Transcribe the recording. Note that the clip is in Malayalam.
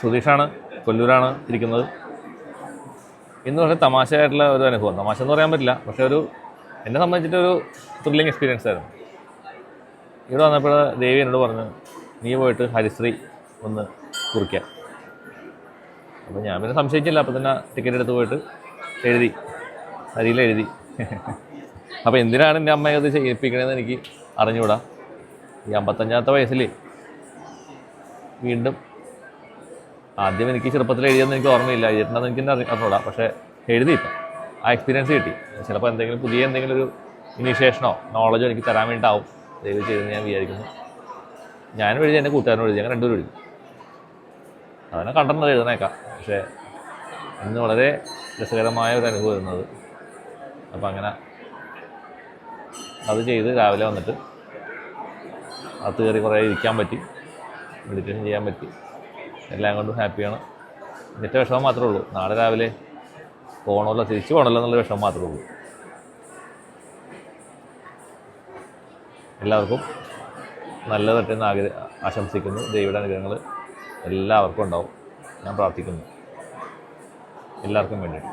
സുധീഷാണ്, കൊല്ലൂരാണ് ഇരിക്കുന്നത്. ഇന്ന് പക്ഷേ തമാശയായിട്ടുള്ള ഒരു അനുഭവം, തമാശ എന്ന് പറയാൻ പറ്റില്ല, പക്ഷേ എന്നെ സംബന്ധിച്ചിട്ടൊരു ത്രില്ലിങ് എക്സ്പീരിയൻസ് ആയിരുന്നു. ഇവിടെ വന്നപ്പോൾ ദേവി എന്നോട് പറഞ്ഞു, നീ പോയിട്ട് ഹരിശ്രീ ഒന്ന് കുറിക്കാൻ. അപ്പോൾ ഞാൻ പിന്നെ സംശയിച്ചില്ല, അപ്പോൾ തന്നെ ടിക്കറ്റ് എടുത്ത് പോയിട്ട് എഴുതി, ഹരിയിലെഴുതി. അപ്പോൾ എന്തിനാണ് എൻ്റെ അമ്മയെ അത് ചെയ്യിപ്പിക്കണമെന്ന് എനിക്ക് അറിഞ്ഞുകൂടാ. ഈ 55ാമത്തെ വയസ്സിൽ വീണ്ടും, ആദ്യം എനിക്ക് ചെറുപ്പത്തിൽ എഴുതിയെന്ന് എനിക്ക് ഓർമ്മയില്ല, എഴുതിയിട്ടുണ്ടെന്ന് എനിക്ക് അറിഞ്ഞൂടാ, പക്ഷേ എഴുതി. ഇപ്പം ആ എക്സ്പീരിയൻസ് കിട്ടി. ചിലപ്പോൾ എന്തെങ്കിലും പുതിയ എന്തെങ്കിലും ഒരു ഇനീഷ്യേഷനോ നോളജോ എനിക്ക് തരാൻ വേണ്ടിയിട്ടാവും ദയവ് ചെയ്തെന്ന് ഞാൻ വിചാരിക്കുന്നു. ഞാനും എഴുതി, എൻ്റെ കൂട്ടുകാരനും എഴുതി, അങ്ങനെ രണ്ടുപേരും എഴുതി. അതന്നെ കണ്ടിട്ടുണ്ട്, എഴുതാനേക്കാം. പക്ഷേ ഇന്ന് വളരെ രസകരമായ ഒരു അനുഭവം വരുന്നത്. അപ്പം അങ്ങനെ അത് ചെയ്ത് രാവിലെ വന്നിട്ട് അത് കയറി കുറേ ഇരിക്കാൻ പറ്റി, മെഡിറ്റേഷൻ ചെയ്യാൻ പറ്റി, എല്ലാം കൊണ്ടും ഹാപ്പിയാണ്. എന്നിട്ട് വിഷമം മാത്രമേ ഉള്ളൂ, നാളെ രാവിലെ പോകണമല്ലോ, തിരിച്ചു പോകണമല്ലോ എന്നുള്ള വിഷമം മാത്രമേ ഉള്ളൂ. എല്ലാവർക്കും നല്ലത് പറ്റുന്ന ആശംസിക്കുന്നു. ദൈവയുടെ അനുഗ്രഹങ്ങൾ എല്ലാവർക്കും ഉണ്ടാവും, ഞാൻ പ്രാർത്ഥിക്കുന്നു, എല്ലാവർക്കും വേണ്ടിയിട്ട്.